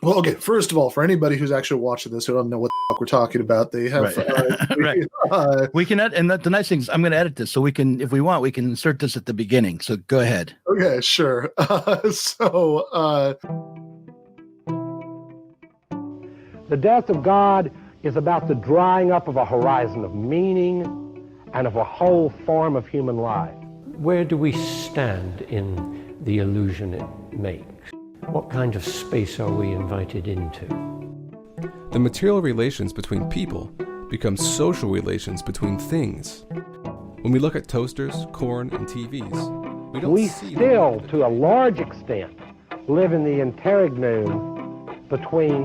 Well, okay. First of all, for anybody who's actually watching this who don't know what the fuck we're talking about, they have Right. Right. We can and the nice thing is I'm going to edit this so we can, if we want, we can insert this at the beginning. So go ahead. Okay, sure. The death of God is about the drying up of a horizon of meaning and of a whole form of human life. Where do we stand in the illusion it makes? What kind of space are we invited into? The material relations between people become social relations between things. When we look at toasters, corn, and TVs, we still, to a large extent, live in the interregnum between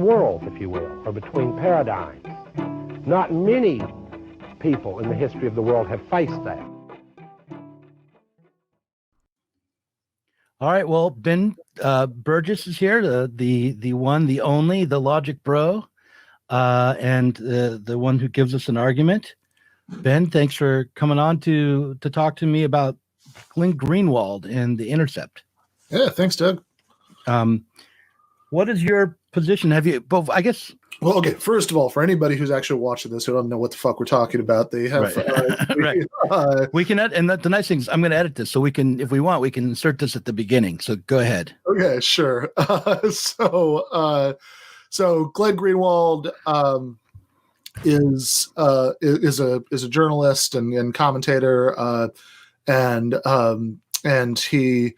worlds, if you will, or between paradigms. Not many people in the history of the world have faced that. All right. Well, Ben Burgess is here, the one, the only, the logic bro, and the one who gives us an argument. Ben, thanks for coming on to talk to me about Glenn Greenwald and The Intercept. Yeah, thanks, Doug. What is your position? Have you both? I guess. Well, okay. First of all, for anybody who's actually watching this who don't know what the fuck we're talking about, they have right. We can and the nice thing is I'm going to edit this so we can, if we want, we can insert this at the beginning. So go ahead. Okay, sure. So Glenn Greenwald is a journalist and commentator, and he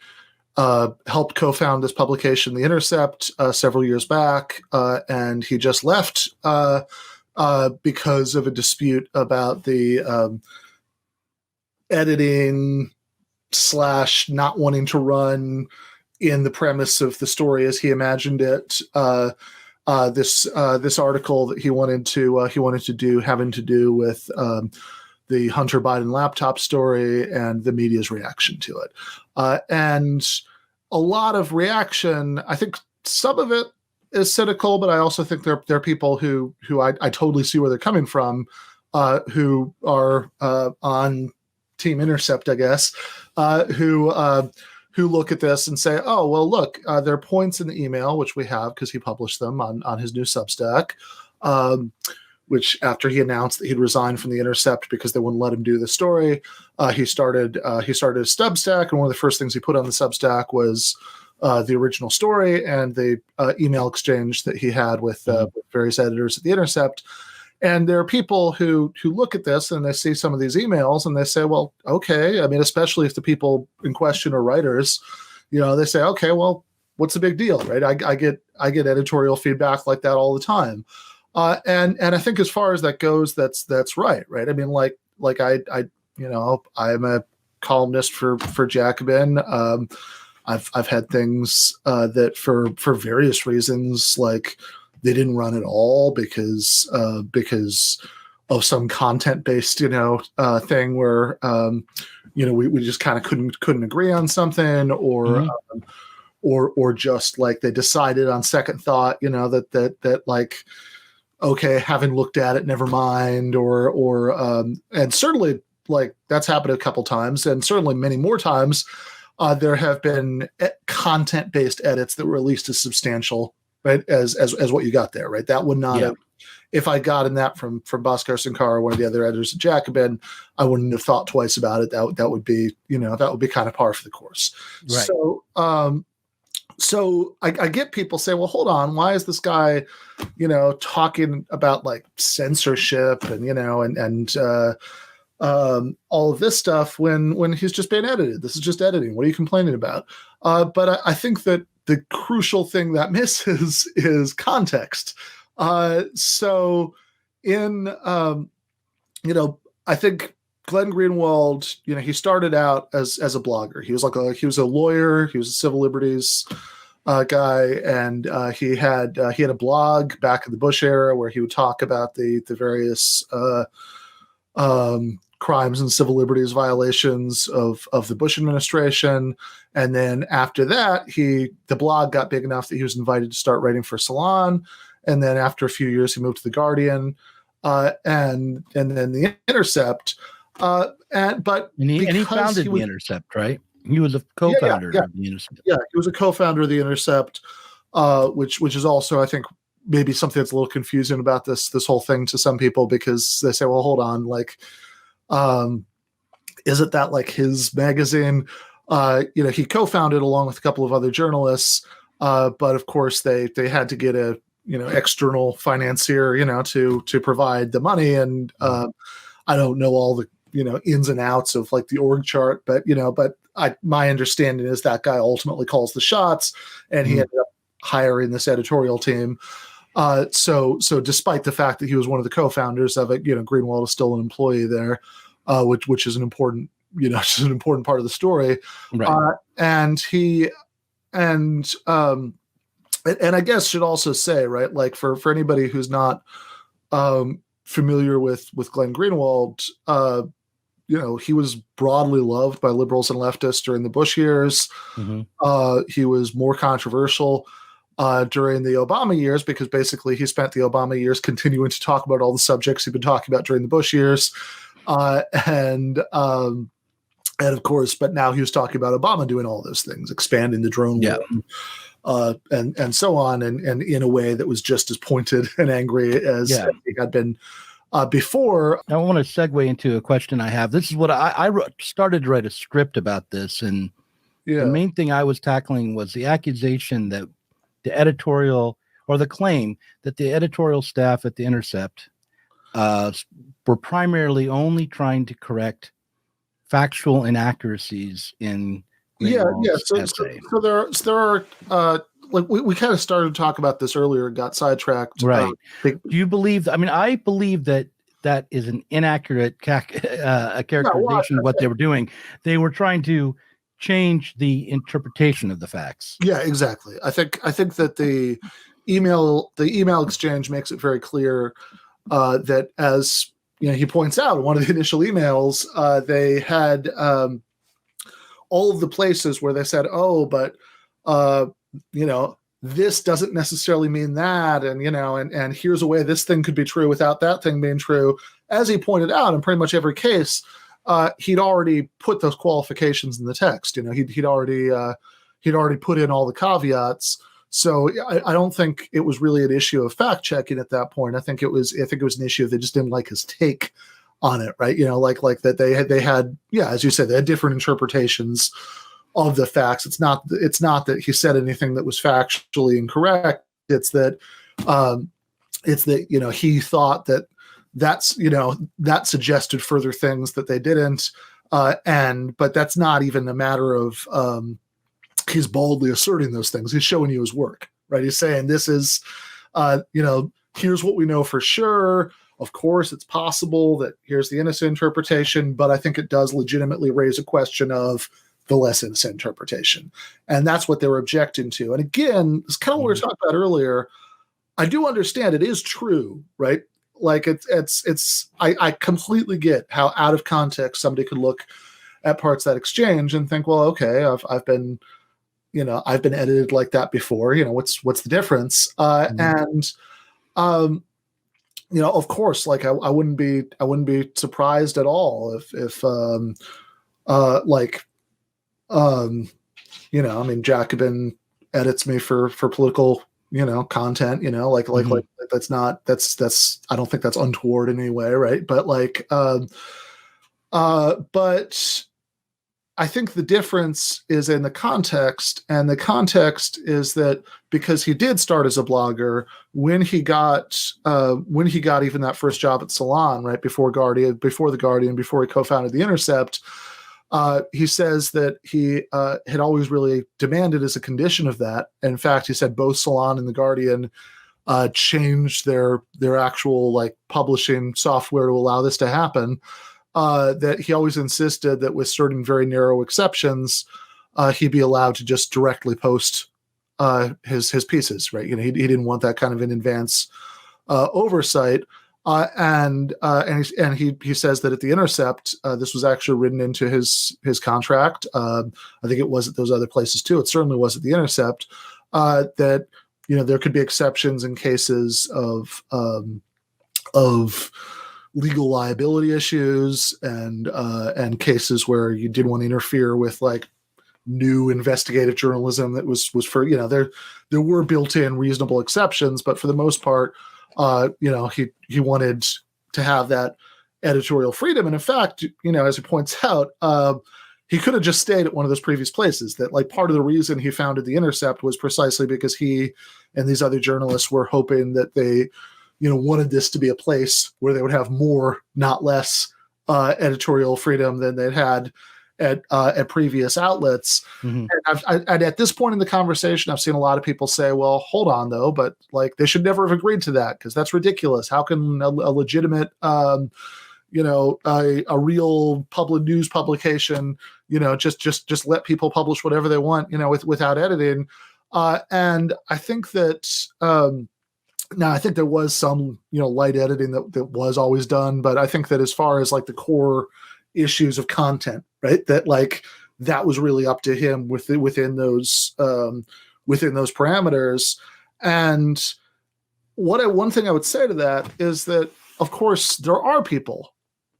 helped co-found this publication, The Intercept, several years back, and he just left because of a dispute about the editing / not wanting to run in the premise of the story as he imagined it. This article that he wanted to do having to do with the Hunter Biden laptop story and the media's reaction to it, and a lot of reaction. I think some of it is cynical, but I also think there are people who I totally see where they're coming from, who are on Team Intercept, I guess, who look at this and say, oh, well, look, there are points in the email, which we have because he published them on his new Substack, which after he announced that he'd resigned from The Intercept because they wouldn't let him do the story, he started a Substack, and one of the first things he put on the Substack was the original story and the email exchange that he had with various editors at The Intercept. And there are people who look at this and they see some of these emails and they say, well, okay. I mean, especially if the people in question are writers, they say, okay, well, what's the big deal, right? I get editorial feedback like that all the time. And I think as far as that goes, that's right. I mean, like I'm a columnist for Jacobin. I've had things that for various reasons, like they didn't run at all because of some content-based, thing where, we just kind of couldn't agree on something, or just like they decided on second thought, that like, okay, having looked at it, never mind, and certainly like that's happened a couple times, and certainly many more times, there have been content-based edits that were at least as substantial, right, as what you got there, right? That would not have, if I gotten that from Bhaskar Sankar or one of the other editors at Jacobin, I wouldn't have thought twice about it. That would be, that would be kind of par for the course. Right. So I get people say, well, hold on, why is this guy, talking about like censorship and all of this stuff when he's just being edited? This is just editing. What are you complaining about? But I think that the crucial thing that misses is context. So in, I think Glenn Greenwald, he started out as a blogger. He was a lawyer. He was a civil liberties guy, and he had a blog back in the Bush era where he would talk about the various crimes and civil liberties violations of the Bush administration. And then after that, the blog got big enough that he was invited to start writing for Salon. And then after a few years, he moved to The Guardian, and then The Intercept. And he founded The Intercept, right? He was a co-founder yeah. of the Intercept. Yeah, he was a co-founder of the Intercept, which is also, I think, maybe something that's a little confusing about this whole thing to some people, because they say, well, hold on, like, isn't that like his magazine? He co-founded along with a couple of other journalists, but of course they had to get a external financier to provide the money, and I don't know all the ins and outs of like the org chart, but my understanding is that guy ultimately calls the shots, and he ended up hiring this editorial team. So despite the fact that he was one of the co-founders of it, Greenwald is still an employee there, which is an important, just an important part of the story. Right. And I guess should also say, right, like for anybody who's not familiar with Glenn Greenwald, he was broadly loved by liberals and leftists during the Bush years. Mm-hmm. He was more controversial during the Obama years, because basically he spent the Obama years continuing to talk about all the subjects he'd been talking about during the Bush years. And of course, but now he was talking about Obama doing all those things, expanding the drone war, and so on, and in a way that was just as pointed and angry as he had been before. I want to segue into a question I have. This is what I started to write a script about this, and the main thing I was tackling was the accusation that the editorial, or the claim that the editorial staff at The Intercept were primarily only trying to correct factual inaccuracies in Greenwald's essay. So there are like we kind of started to talk about this earlier, got sidetracked. Right. Do you believe? I mean, I believe that is an inaccurate characterization of what they were doing. They were trying to change the interpretation of the facts. Yeah, exactly. I think that the email exchange makes it very clear that, as he points out in one of the initial emails, they had all of the places where they said, "Oh, but this doesn't necessarily mean that," and here's a way this thing could be true without that thing being true. As he pointed out, in pretty much every case, he'd already put those qualifications in the text. He'd already put in all the caveats. So I don't think it was really an issue of fact checking at that point. I think it was an issue they just didn't like his take on it, right? Like that they had, as you said, they had different interpretations of the facts. It's not that he said anything that was factually incorrect. It's that he thought that suggested further things that they didn't, but that's not even a matter of he's boldly asserting those things. He's showing you his work, right? He's saying this is here's what we know for sure. Of course, it's possible that here's the innocent interpretation, but I think it does legitimately raise a question of the less innocent interpretation. And that's what they were objecting to. And again, it's kind of what we were talking about earlier. I do understand it is true, right? Like I completely get how out of context somebody could look at parts of that exchange and think, well, okay, I've been edited like that before. What's the difference? And of course, like I wouldn't be surprised at all if Jacobin edits me for political content, like that's I don't think that's untoward in any way, right? But but I think the difference is in the context, and the context is that because he did start as a blogger, when he got even that first job at Salon, right before the Guardian, before he co-founded The Intercept, he says that he had always really demanded as a condition of that. In fact, he said both Salon and the Guardian changed their actual like publishing software to allow this to happen. That he always insisted that with certain very narrow exceptions, he'd be allowed to just directly post his pieces, right? He didn't want that kind of in advance oversight. And he says that at The Intercept, this was actually written into his contract. I think it was at those other places too. It certainly was at The Intercept, that there could be exceptions in cases of legal liability issues and cases where you didn't want to interfere with like new investigative journalism that was for, there were built-in reasonable exceptions, but for the most part, he wanted to have that editorial freedom. And in fact, as he points out, he could have just stayed at one of those previous places. That, like, part of the reason he founded The Intercept was precisely because he and these other journalists were hoping that they, wanted this to be a place where they would have more, not less, editorial freedom than they'd had at previous outlets. Mhm. And at this point in the conversation, I've seen a lot of people say, well, hold on though, but like they should never have agreed to that because that's ridiculous. How can a legitimate, a real public news publication, just let people publish whatever they want, without editing. And I think that, now I think there was some, light editing that was always done, but I think that as far as like the core issues of content, right, that was really up to him within those parameters. And one thing I would say to that is that, of course, there are people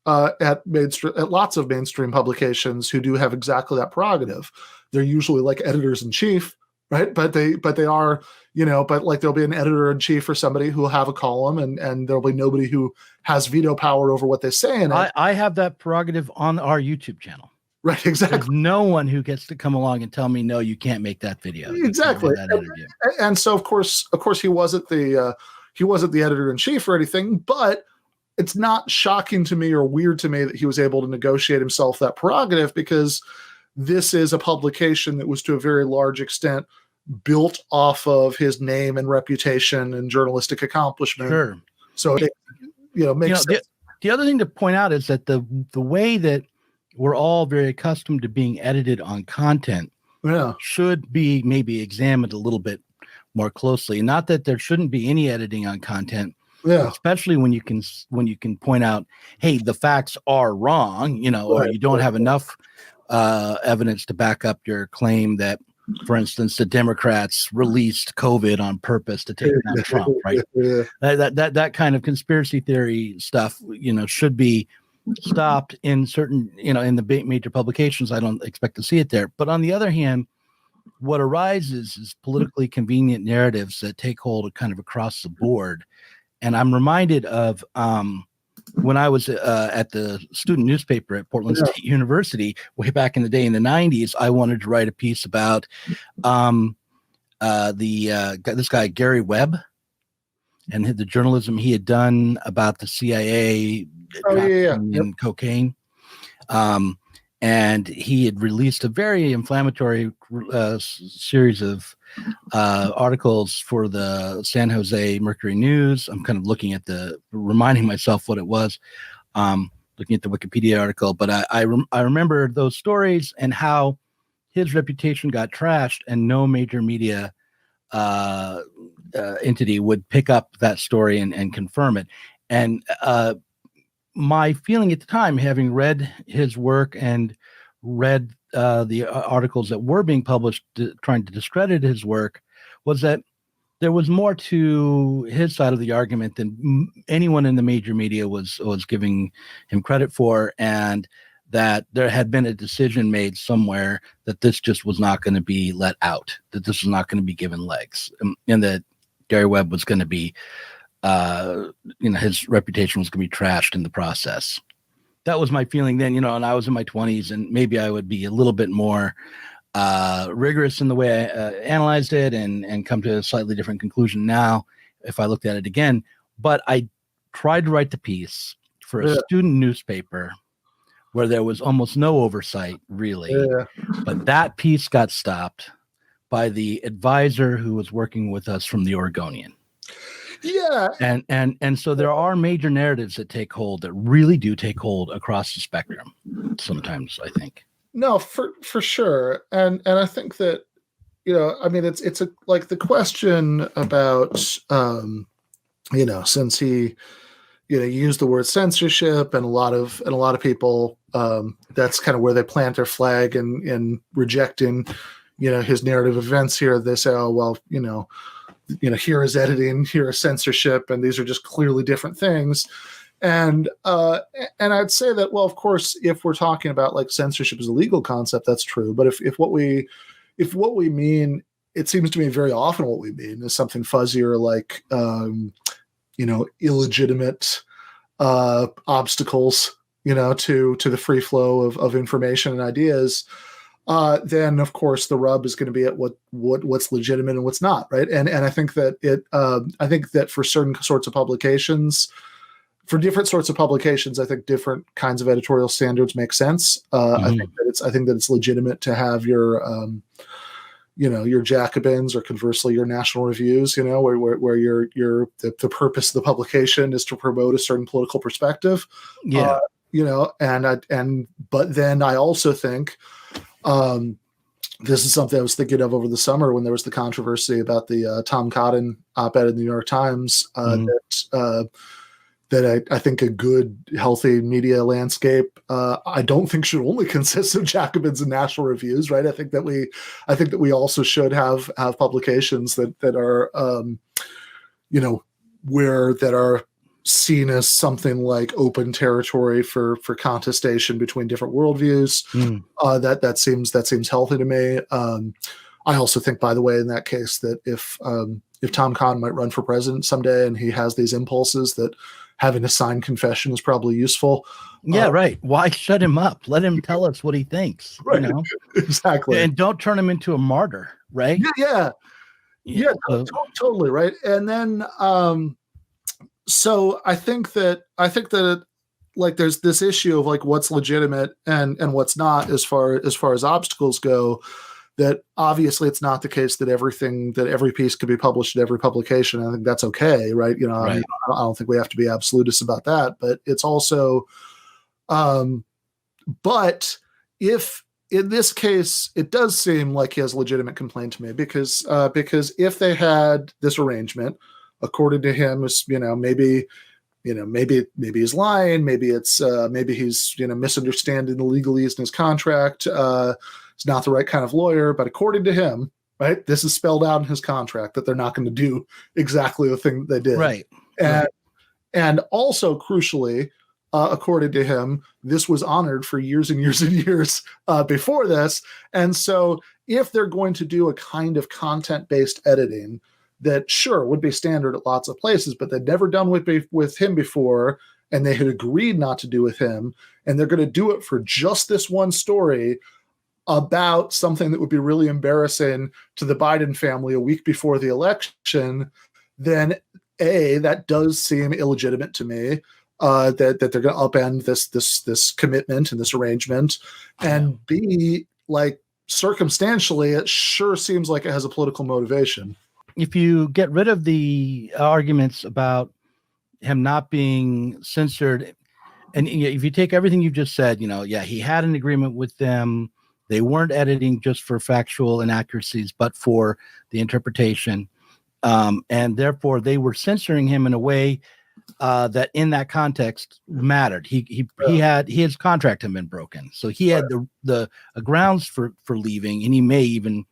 at lots of mainstream publications who do have exactly that prerogative. They're usually like editors in chief, right? But they are, but like there'll be an editor in chief or somebody who will have a column, and there'll be nobody who has veto power over what they say in it. I have that prerogative on our YouTube channel. Right, exactly. There's no one who gets to come along and tell me, no, you can't make that video. Exactly. That interview. And so of course he wasn't the editor in chief or anything, but it's not shocking to me or weird to me that he was able to negotiate himself that prerogative, because this is a publication that was to a very large extent built off of his name and reputation and journalistic accomplishment. Sure. So it, makes sense. The other thing to point out is that the way that we're all very accustomed to being edited on content should be maybe examined a little bit more closely. Not that there shouldn't be any editing on content, especially when you can point out, hey, the facts are wrong, or you don't have enough evidence to back up your claim that, for instance, the Democrats released COVID on purpose to take down Trump, right? That kind of conspiracy theory stuff, should be stopped in certain, in the major publications. I don't expect to see it there. But on the other hand, what arises is politically convenient narratives that take hold kind of across the board. And I'm reminded of when I was at the student newspaper at Portland State University way back in the day in the 90s. I wanted to write a piece about this guy Gary Webb and the journalism he had done about the CIA and cocaine. And he had released a very inflammatory series of articles for the San Jose Mercury News. I'm kind of reminding myself what it was, looking at the Wikipedia article. But I remember those stories and how his reputation got trashed, and no major media entity would pick up that story and confirm it. And my feeling at the time, having read his work and read the articles that were being published trying to discredit his work, was that there was more to his side of the argument than anyone in the major media was giving him credit for, and that there had been a decision made somewhere that this just was not going to be let out, that this was not going to be given legs, and that Gary Webb was going to be his reputation was going to be trashed in the process. That was my feeling then, and I was in my 20s, and maybe I would be a little bit more rigorous in the way I analyzed it and come to a slightly different conclusion now if I looked at it again. But I tried to write the piece for a student newspaper where there was almost no oversight, really. But that piece got stopped by the advisor who was working with us from the Oregonian. And so there are major narratives that take hold, that really do take hold across the spectrum sometimes, I think. No, for sure. And I think that, it's like the question about, since he, used the word censorship, and a lot of people, that's kind of where they plant their flag in rejecting, his narrative events here. They say, oh, well, here is editing, here is censorship, and these are just clearly different things. And I'd say that, well, of course, if we're talking about like censorship as a legal concept, that's true. But if what we mean, it seems to me very often what we mean is something fuzzier, like illegitimate obstacles, to the free flow of information and ideas. Then of course the rub is going to be at what's legitimate and what's not, right? And I think that I think that for certain sorts of publications, for different sorts of publications, I think different kinds of editorial standards make sense. I think that it's legitimate to have your your Jacobins, or conversely your National Reviews, where the purpose of the publication is to promote a certain political perspective. Yeah. But then I also think this is something I was thinking of over the summer when there was the controversy about the Tom Cotton op-ed in the New York Times, that I think a good, healthy media landscape, I don't think should only consist of Jacobins and National Reviews, right? I think that we also should have publications that are, that are seen as something like open territory for contestation between different worldviews. That seems healthy to me. I also think, by the way, in that case, that if Tom Cotton might run for president someday and he has these impulses, that having a signed confession is probably useful. Yeah, right. Why shut him up? Let him tell us what he thinks. Right. Exactly. And don't turn him into a martyr, right? Yeah. Totally right. And then, so I think that like there's this issue of like what's legitimate and what's not as far as obstacles go. That obviously it's not the case that every piece could be published in every publication. I think that's okay, right? Right. I mean, I don't think we have to be absolutist about that, but it's also, but if in this case, it does seem like he has a legitimate complaint to me because if they had this arrangement, according to him, was, maybe he's lying, maybe he's, misunderstanding the legalese in his contract, he's not the right kind of lawyer, but according to him, right, this is spelled out in his contract that they're not going to do exactly the thing that they did. Right. And also crucially, according to him, this was honored for years and years and years before this. And so if they're going to do a kind of content-based editing that sure would be standard at lots of places, but they'd never done with him before, and they had agreed not to do with him, and they're going to do it for just this one story about something that would be really embarrassing to the Biden family a week before the election, then that does seem illegitimate to me. That they're going to upend this commitment and this arrangement, and B, like circumstantially, it sure seems like it has a political motivation. If you get rid of the arguments about him not being censored, and if you take everything you just said, he had an agreement with them. They weren't editing just for factual inaccuracies, but for the interpretation. And therefore they were censoring him in a way that in that context mattered. His contract had been broken. So he had the grounds for leaving, and he may even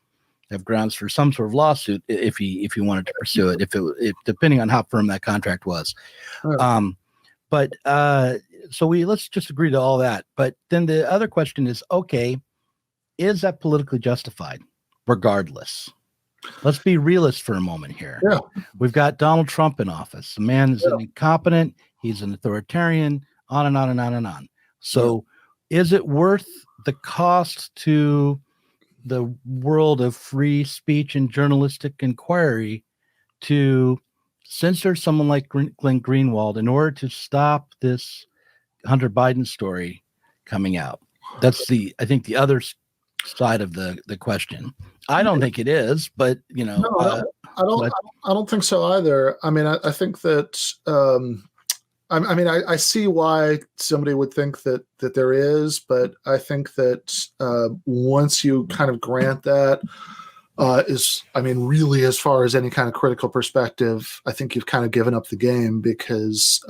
have grounds for some sort of lawsuit if he wanted to pursue it, if depending on how firm that contract was. So let's just agree to all that. But then the other question is, okay, is that politically justified? Regardless, let's be realists for a moment here. Yeah. We've got Donald Trump in office. The man is incompetent. He's an authoritarian, on and on and on and on. So is it worth the cost to the world of free speech and journalistic inquiry to censor someone like Glenn Greenwald in order to stop this Hunter Biden story coming out? That's I think the other side of the question. I don't think it is, but I don't think so either. I mean, I think that I see why somebody would think that there is, but I think that once you kind of grant that, really, as far as any kind of critical perspective, I think you've kind of given up the game because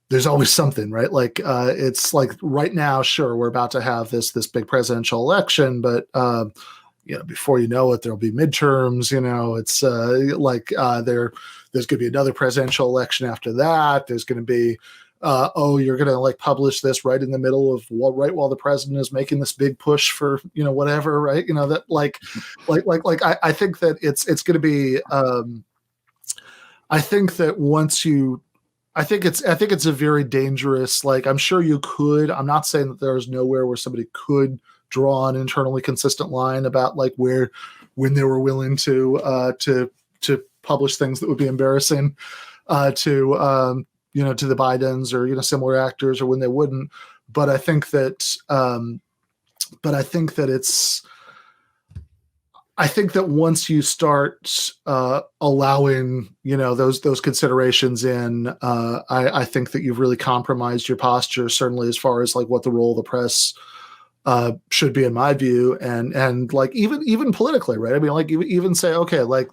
there's always something, right? Like it's like right now, sure, we're about to have this big presidential election, but before you know it, there'll be midterms. It's there's going to be another presidential election after that. There's going to be, you're going to like publish this right in the middle of right while the president is making this big push for whatever, right? That I think that it's going to be. I think that I think it's a very dangerous. Like, I'm sure you could. I'm not saying that there's nowhere where somebody could draw an internally consistent line about like when they were willing to publish things that would be embarrassing to the Bidens or similar actors, or when they wouldn't. But I think that once you start allowing those considerations in, I think that you've really compromised your posture, certainly as far as like what the role of the press should be, in my view, and like even politically, right? I mean, like even say, okay, like,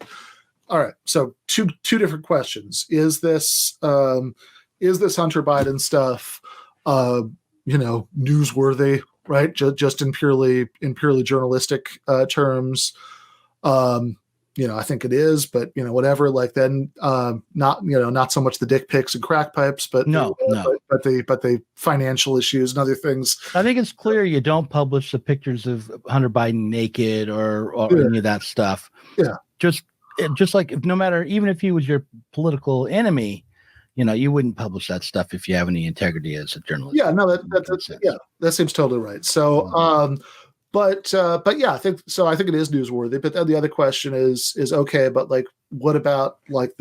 all right, so two different questions: is this Hunter Biden stuff newsworthy, right? Just in purely journalistic terms. I think it is, but whatever. Like then, not so much the dick pics and crack pipes, but no. but the financial issues and other things. I think it's clear you don't publish the pictures of Hunter Biden naked or any of that stuff. Yeah, just like no matter, even if he was your political enemy, you wouldn't publish that stuff if you have any integrity as a journalist. Yeah, no, that seems totally right. So, But yeah, I think it is newsworthy. But then the other question is okay, but like, what about like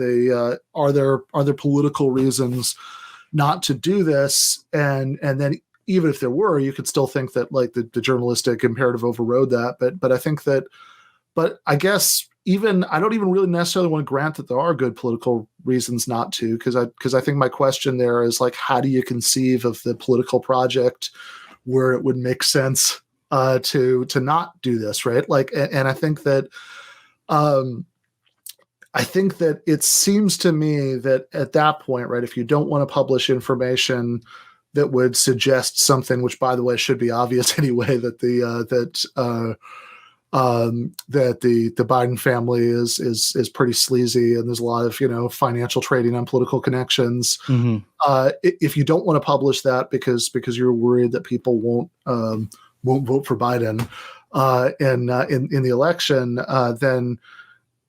are there political reasons not to do this? And then even if there were, you could still think that like the journalistic imperative overrode that. But I think that, but I guess I don't even really necessarily want to grant that there are good political reasons not to, because I think my question there is like, how do you conceive of the political project where it would make sense to not do this, right? Like, and I think that it seems to me that at that point, right, if you don't want to publish information that would suggest something, which by the way should be obvious anyway, that the Biden family is pretty sleazy, and there's a lot of financial trading on political connections. Mm-hmm. If you don't want to publish that because you're worried that people won't vote for Biden in the election, then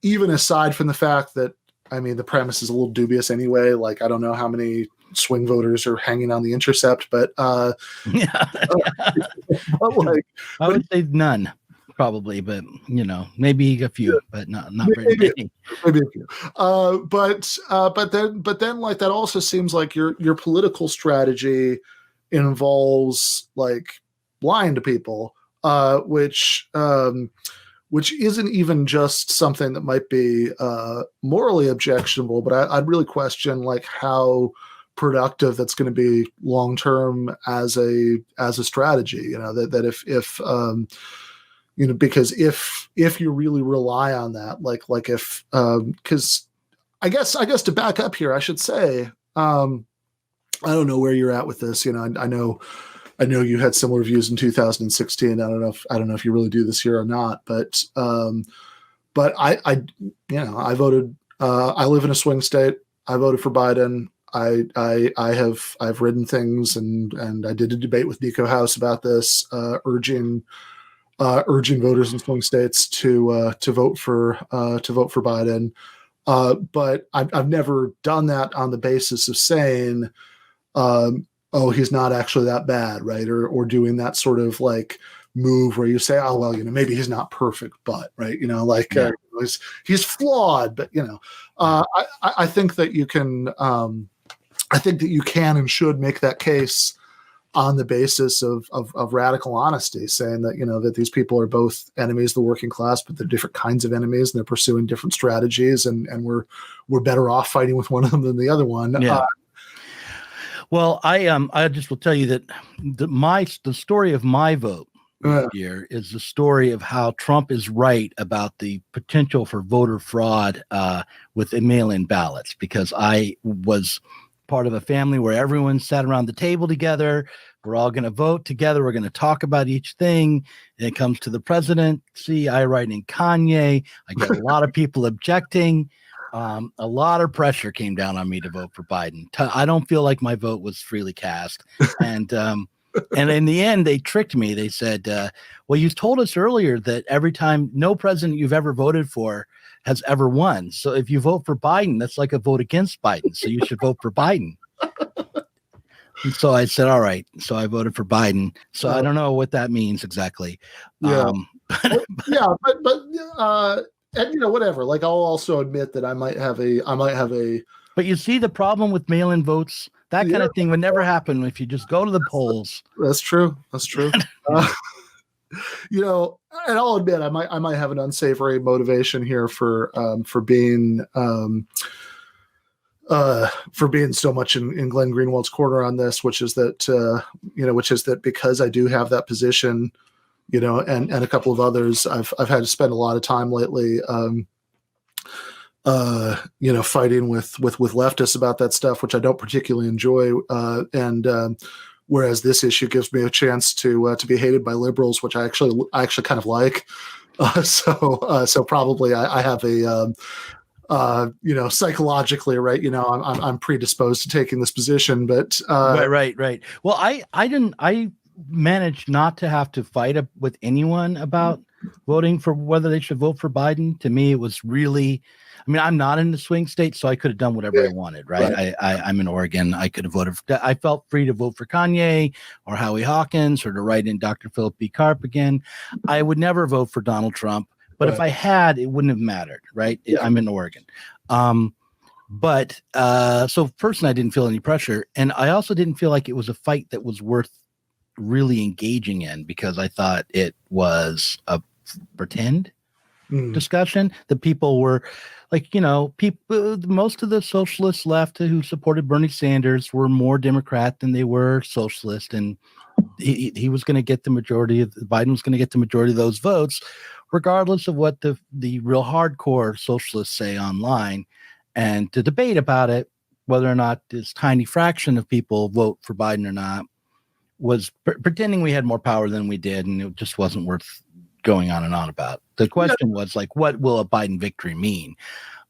even aside from the fact that, I mean, the premise is a little dubious anyway. Like, I don't know how many swing voters are hanging on the intercept, but but like, I would say none, probably, but maybe a few, but not very many. Maybe a few. But then like that also seems like your political strategy involves like lying to people, which isn't even just something that might be morally objectionable, but I'd really question like how productive that's going to be long term as a strategy. That if because if you really rely on that, like if because I guess to back up here, I should say I don't know where you're at with this. I know you had similar views in 2016. I don't know if you really do this here or not, but I voted. I live in a swing state. I voted for Biden. I've written things and I did a debate with Nico House about this, urging voters in swing states to vote for Biden. But I've never done that on the basis of saying, oh, he's not actually that bad, right? Or doing that sort of like move where you say, oh, well, maybe he's not perfect, but right, he's flawed, but I think that you can, I think that you can and should make that case on the basis of radical honesty, saying that that these people are both enemies of the working class, but they're different kinds of enemies, and they're pursuing different strategies, and we're better off fighting with one of them than the other one. Yeah. Well, I just will tell you that the story of my vote here is the story of how Trump is right about the potential for voter fraud with mail-in ballots, because I was part of a family where everyone sat around the table together, We're all going to vote together. We're going to talk about each thing. And it comes to the presidency. I write in Kanye. I get a lot of people objecting. A lot of pressure came down on me to vote for Biden. I don't feel like my vote was freely cast. And in the end, they tricked me. They said, well, you told us earlier that every time no president you've ever voted for has ever won. So if you vote for Biden, that's like a vote against Biden. So you should vote for Biden. And so I said, all right. So I voted for Biden. So I don't know what that means exactly. Yeah. But and you know, whatever. Like, I'll also admit that I might have a. But you see, the problem with mail-in votes, that kind of thing would never happen if you just go to the polls. That's true. You know, and I'll admit I might have an unsavory motivation here for being so much in Glenn Greenwald's corner on this, which is that because I do have that position, you know, and a couple of others, I've had to spend a lot of time lately, you know, fighting with leftists about that stuff, which I don't particularly enjoy. Whereas this issue gives me a chance to be hated by liberals, which I actually kind of like. So probably I have a, you know, psychologically, right. You know, I'm predisposed to taking this position, but right. Well, I managed not to have to fight with anyone about voting for whether they should vote for Biden. To me, it was really, I mean, I'm not in the swing state, so I could have done whatever I wanted, right? I'm in Oregon. I could have voted I felt free to vote for Kanye or Howie Hawkins or to write in Dr. Philip B. Karp again. I would never vote for Donald Trump, but if I had, it wouldn't have mattered, right? Yeah. I'm in Oregon. So personally, I didn't feel any pressure. And I also didn't feel like it was a fight that was worth really engaging in, because I thought it was a pretend discussion. The people were like, you know, most of the socialist left who supported Bernie Sanders were more Democrat than they were socialist. And he was going to get the majority of Biden was going to get the majority of those votes, regardless of what the real hardcore socialists say online. And to debate about it, whether or not this tiny fraction of people vote for Biden or not, was pretending we had more power than we did, and it just wasn't worth going on and on about. The question was like, what will a Biden victory mean?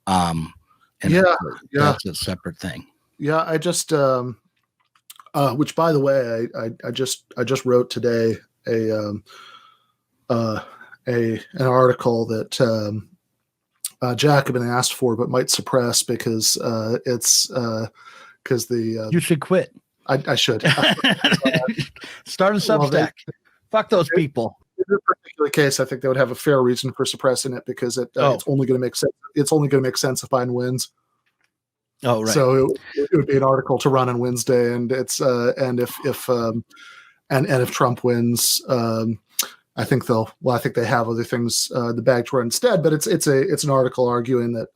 And that's a separate thing. Yeah, I just, which by the way, I just wrote today an article that Jacobin asked for but might suppress because it's because the you should quit. I should start a Substack. Fuck those people. In this particular case, I think they would have a fair reason for suppressing it, because it's only going to make sense. It's only going to make sense if Biden wins. Oh, right. So it would be an article to run on Wednesday, and it's and if Trump wins, I think they have other things the bag to run instead. But it's an article arguing that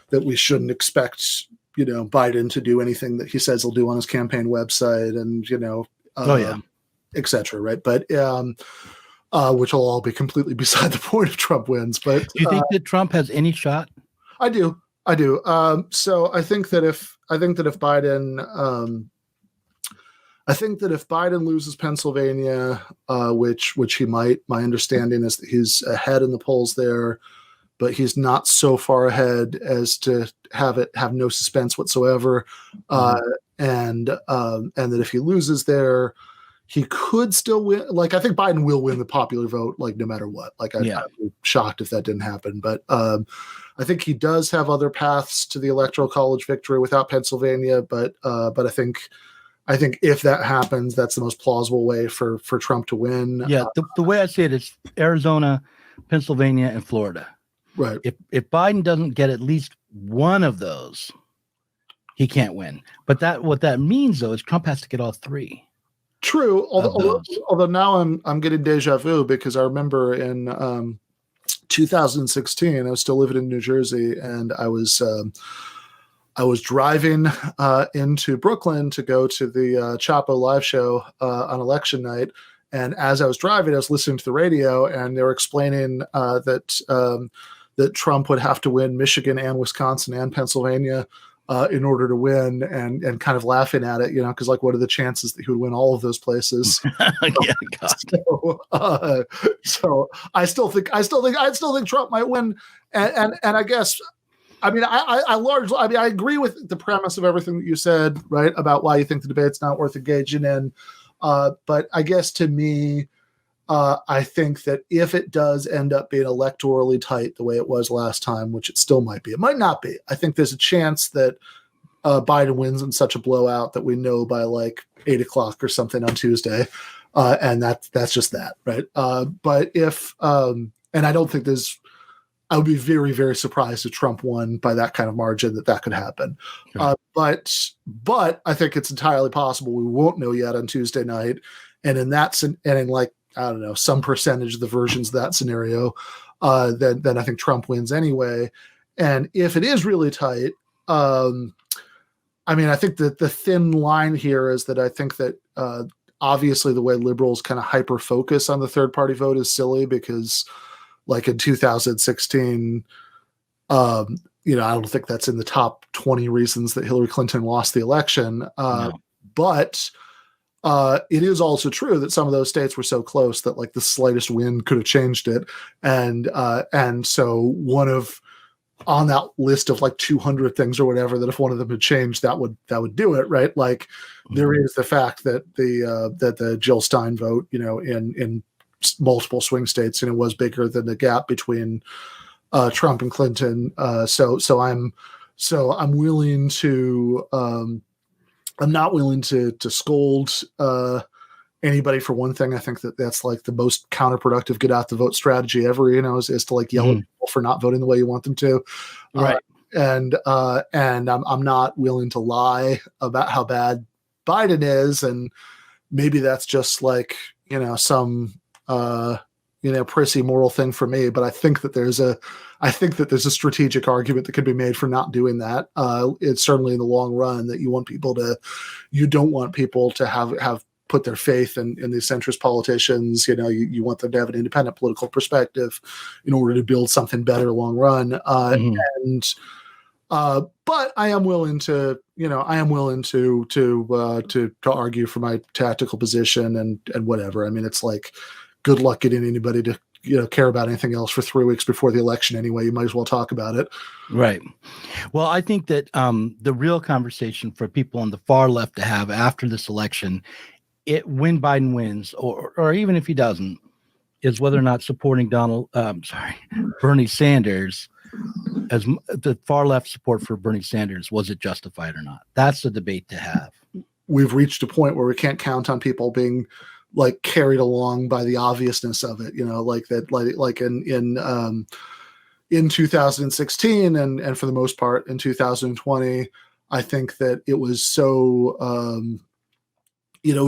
that we shouldn't expect, you know, Biden to do anything that he says he'll do on his campaign website, and, you know, et cetera. Right. But, which will all be completely beside the point if Trump wins. But do you think that Trump has any shot? I do. So I think that if Biden, loses Pennsylvania, which he might, my understanding is that he's ahead in the polls there, but he's not so far ahead as to have no suspense whatsoever. And that if he loses there, he could still win. Like, I think Biden will win the popular vote, like, no matter what. Like, I'd be shocked if that didn't happen. But I think he does have other paths to the Electoral College victory without Pennsylvania. But I think if that happens, that's the most plausible way for Trump to win. Yeah, the way I see it is Arizona, Pennsylvania, and Florida. Right. If Biden doesn't get at least one of those, he can't win. But what that means, though, is Trump has to get all three. True. Although now I'm getting deja vu, because I remember in 2016 I was still living in New Jersey, and I was driving into Brooklyn to go to the Chapo live show on election night. And as I was driving, I was listening to the radio, and they were explaining that Trump would have to win Michigan and Wisconsin and Pennsylvania in order to win, and kind of laughing at it, because like, what are the chances that he would win all of those plalarces? Yeah, God. So I still think Trump might win, and I guess. I mean, I agree with the premise of everything that you said, right, about why you think the debate's not worth engaging in. But I guess to me, I think that if it does end up being electorally tight the way it was last time, which it still might be, it might not be. I think there's a chance that Biden wins in such a blowout that we know by like 8 o'clock or something on Tuesday. And that's just that, right? But if, and I don't think I would be very, very surprised if Trump won by that kind of margin that could happen. Sure. But I think it's entirely possible we won't know yet on Tuesday night. And in like, I don't know, some percentage of the versions of that scenario, then I think Trump wins anyway. And if it is really tight, I mean, I think that the thin line here is that I think that obviously the way liberals kind of hyper focus on the third party vote is silly, because like in 2016, I don't think that's in the top 20 reasons that Hillary Clinton lost the election. No. But it is also true that some of those states were so close that like the slightest win could have changed it. And so on that list of like 200 things or whatever, that if one of them had changed, that would do it, right? Like there is the fact that the Jill Stein vote, in multiple swing states, was bigger than the gap between Trump and Clinton. So I'm willing to I'm not willing to scold anybody for one thing. I think that's like the most counterproductive get out the vote strategy ever, is to like yell at people for not voting the way you want them to. Right. And I'm not willing to lie about how bad Biden is. And maybe that's just like, some, prissy moral thing for me, but I think that there's a strategic argument that could be made for not doing that. It's certainly in the long run that you don't want people to have put their faith in these centrist politicians. You want them to have an independent political perspective in order to build something better long run. But I am willing to argue for my tactical position and whatever. I mean, it's like, good luck getting anybody to care about anything else for 3 weeks before the election anyway. You might as well talk about it. Right. Well, I think that the real conversation for people on the far left to have after this election, when Biden wins, or even if he doesn't, is whether or not supporting Bernie Sanders, as the far left support for Bernie Sanders, was it justified or not? That's the debate to have. We've reached a point where we can't count on people being like carried along by the obviousness of it, like that, like in 2016 and for the most part in 2020, I think that it was so,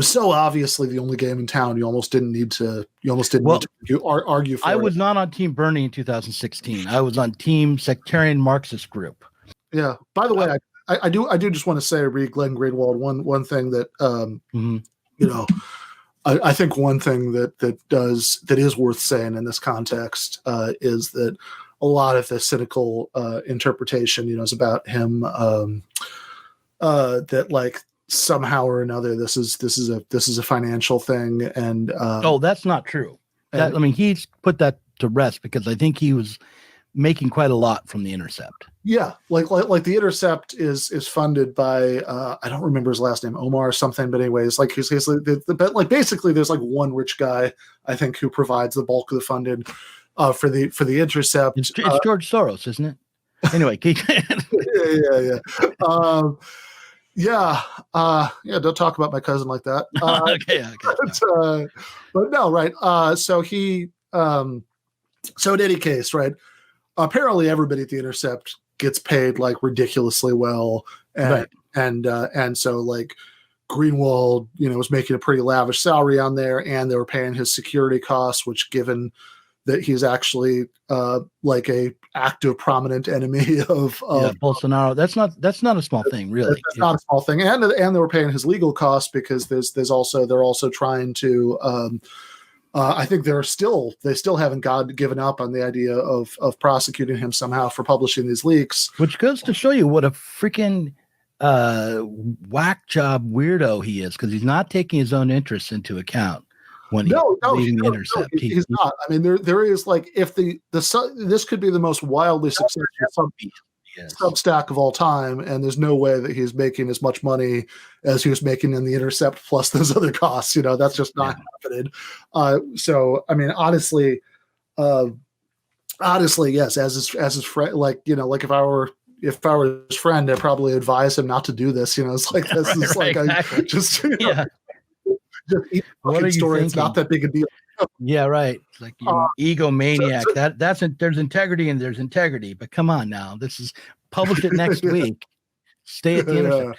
so obviously the only game in town. You almost didn't need to argue for it. I was not on Team Bernie in 2016. I was on Team Sectarian Marxist Group. Yeah. By the way, I do just want to say, read Glenn Greenwald, one thing that, I think one thing that is worth saying in this context is that a lot of the cynical interpretation, is about him that like somehow or another this is a financial thing, and that's not true. He's put that to rest, because I think he was making quite a lot from The Intercept. Yeah, like The Intercept is funded by I don't remember his last name, Omar or something, but anyways, like he's like basically there's like one rich guy, I think, who provides the bulk of the funding for the Intercept. It's George Soros, isn't it? Anyway, keep don't talk about my cousin like that. Okay. But no, right. So in any case, right, apparently everybody at The Intercept gets paid like ridiculously well, and so like Greenwald, was making a pretty lavish salary on there, and they were paying his security costs, which, given that he's actually like a active prominent enemy of Bolsonaro, that's not a small thing, really. That's not a small thing, and they were paying his legal costs, because they're also trying to. I think they still haven't given up on the idea of prosecuting him somehow for publishing these leaks. Which goes to show you what a freaking whack job weirdo he is, because he's not taking his own interests into account when he's No, leading the intercept. he's not. I mean, there is like, if this could be the most wildly successful Substack of all time, and there's no way that he's making as much money as he was making in the intercept plus those other costs. That's just not happening. So I mean, honestly, yes, as his friend, like if I were his friend, I'd probably advise him not to do this. It's like, this is like, exactly. just what are you story. thinking? It's not that big a deal. Yeah, right. It's like egomaniac. There's integrity and there's integrity, but come on now. This is publish it next week. Stay at the intercept.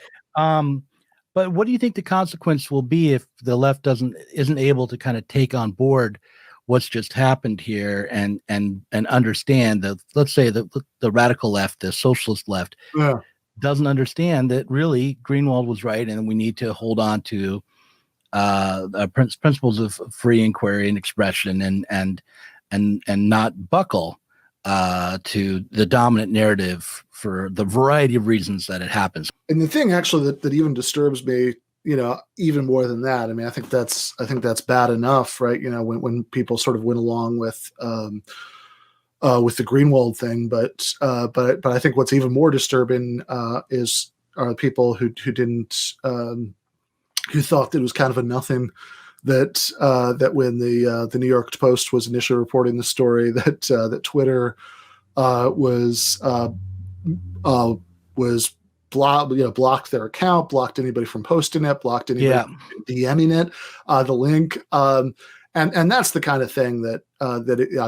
But what do you think the consequence will be if the left isn't able to kind of take on board what's just happened here and understand that, let's say the radical left, the socialist left, doesn't understand that really Greenwald was right, and we need to hold on to principles of free inquiry and expression, and not buckle to the dominant narrative for the variety of reasons that it happens. And the thing actually that even disturbs me, even more than that, I mean, I think that's bad enough, right? When people sort of went along with the Greenwald thing, but I think what's even more disturbing are people who didn't who thought that it was kind of a nothing that when the New York Post was initially reporting the story that Twitter was blocked their account, blocked anybody from posting it, blocked anybody from DMing it, the link, and that's the kind of thing that I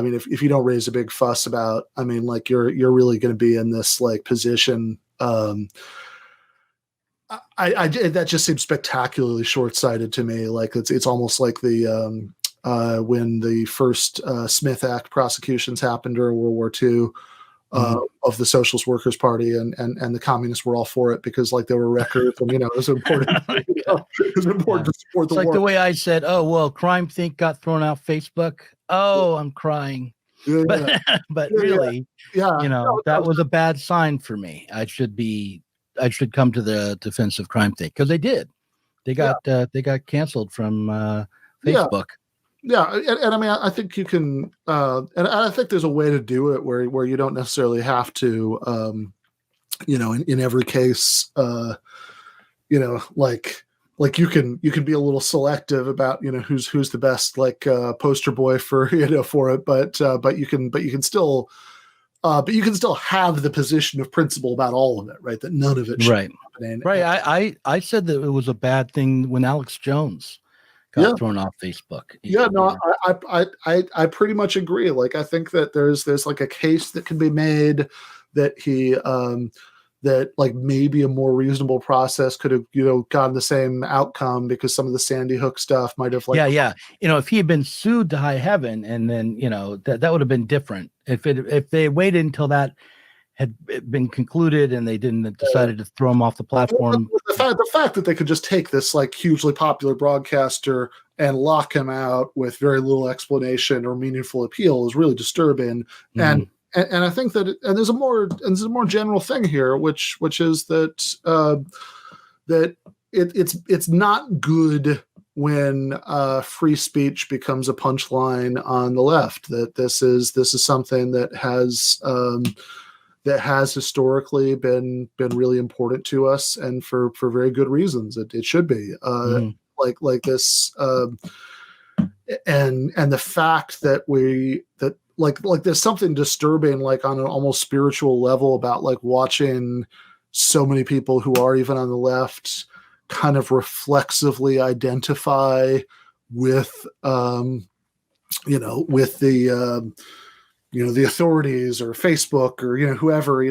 mean, if you don't raise a big fuss about, I mean, like you're really going to be in this like position. That just seems spectacularly short-sighted to me. Like it's almost like the when the first Smith Act prosecutions happened during World War II of the Socialist Workers Party, and the communists were all for it because like there were records, and it was important. It was important to support the war. It's like the way I said, "Oh well, Crime Think got thrown off Facebook." Oh, I'm crying. But really, that was a bad sign for me. I should come to the defense of Crime Think, because they did. They got canceled from Facebook. Yeah, and I mean, I think you can, and I think there's a way to do it where you don't necessarily have to, in every case, like you can be a little selective about who's the best poster boy for for it, but you can still have the position of principle about all of it, right? That none of it should be happening. Right. I said that it was a bad thing when Alex Jones got thrown off Facebook. Yeah, no, I pretty much agree. Like, I think that there's like a case that can be made that he that like maybe a more reasonable process could have gotten the same outcome, because some of the Sandy Hook stuff might have if he had been sued to high heaven, and then that would have been different. If they waited until that had been concluded and they didn't decided to throw him off the platform. The fact that they could just take this like hugely popular broadcaster and lock him out with very little explanation or meaningful appeal is really disturbing. And I think that there's a more general thing here, which is that that it's not good when free speech becomes a punchline on the left. That this is something that has historically been really important to us, and for very good reasons. It should be like this, and the fact that like there's something disturbing, like on an almost spiritual level, about like watching so many people who are even on the left kind of reflexively identify with with the authorities or Facebook or whoever,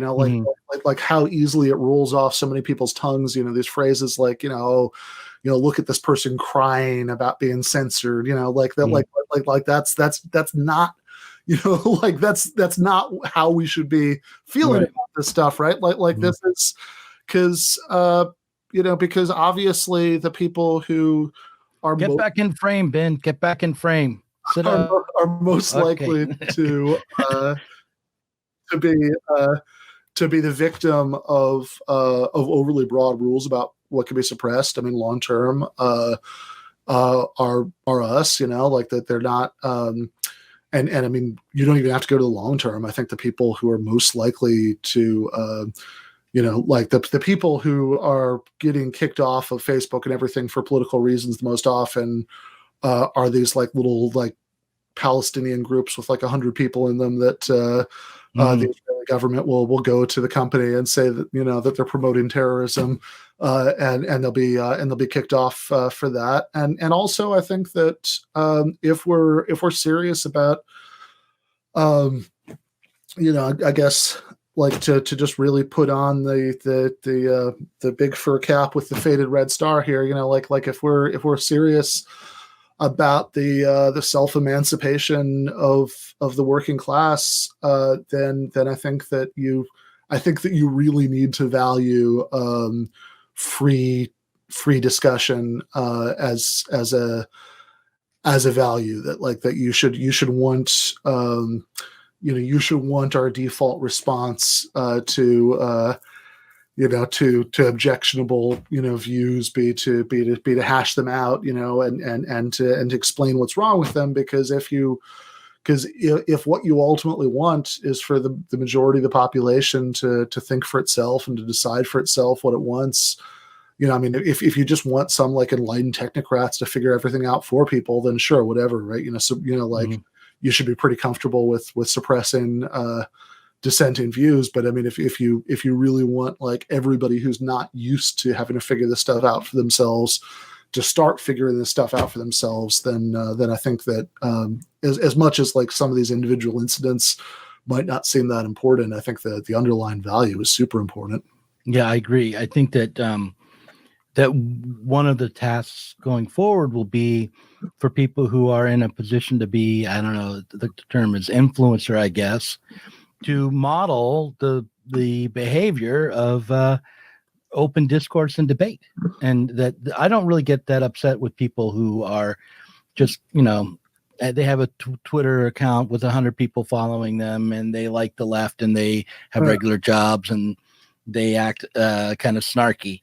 like how easily it rolls off so many people's tongues, these phrases like look at this person crying about being censored, like that, like that's not like that's not how we should be feeling about this stuff, right? Like this is because because obviously the people who are back in frame, Ben, get back in frame. Are most likely to be to be the victim of overly broad rules about what can be suppressed. I mean, long term are us, like that they're not. And I mean, you don't even have to go to the long term. I think the people who are most likely to, like the people who are getting kicked off of Facebook and everything for political reasons the most often are these like little like Palestinian groups with like 100 people in them that the Israeli government will go to the company and say that that they're promoting terrorism, and they'll be kicked off for that. And also I think that if we're serious about I guess like to just really put on the big fur cap with the faded red star here, like if we're serious about the self-emancipation of the working class, then I think that you really need to value free discussion as a value, that you should want you should want our default response to objectionable views be to hash them out, and to explain what's wrong with them, because if what you ultimately want is for the majority of the population to think for itself and to decide for itself what it wants, I mean, if you just want some like enlightened technocrats to figure everything out for people, then sure, whatever, right? You should be pretty comfortable with suppressing dissenting views. But I mean, if you really want like everybody who's not used to having to figure this stuff out for themselves to start figuring this stuff out for themselves, then I think that as much as like some of these individual incidents might not seem that important, I think that the underlying value is super important. Yeah, I agree. I think that that one of the tasks going forward will be for people who are in a position to be, I don't know, the term is influencer, I guess, to model the behavior of open discourse and debate. And that I don't really get that upset with people who are just, they have a Twitter account with 100 people following them, and they like the left, and they have regular jobs, and they act kind of snarky.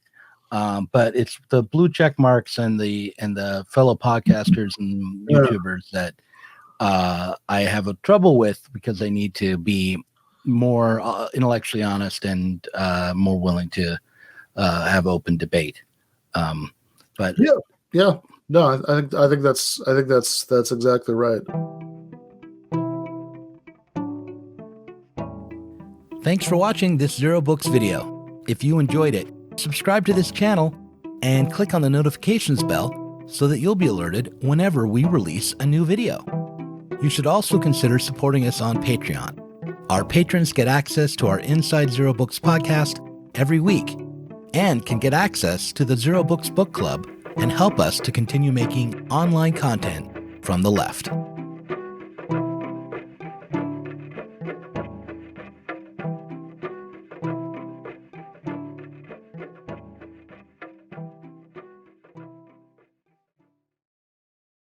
But it's the blue check marks and the fellow podcasters and YouTubers that I have a trouble with, because they need to be more intellectually honest and more willing to have open debate. But no, I think that's exactly right. Thanks for watching this Zer0 Books video. If you enjoyed it, subscribe to this channel and click on the notifications bell so that you'll be alerted whenever we release a new video. You should also consider supporting us on Patreon. Our patrons get access to our Inside Zer0 Books podcast every week and can get access to the Zer0 Books book club and help us to continue making online content from the left.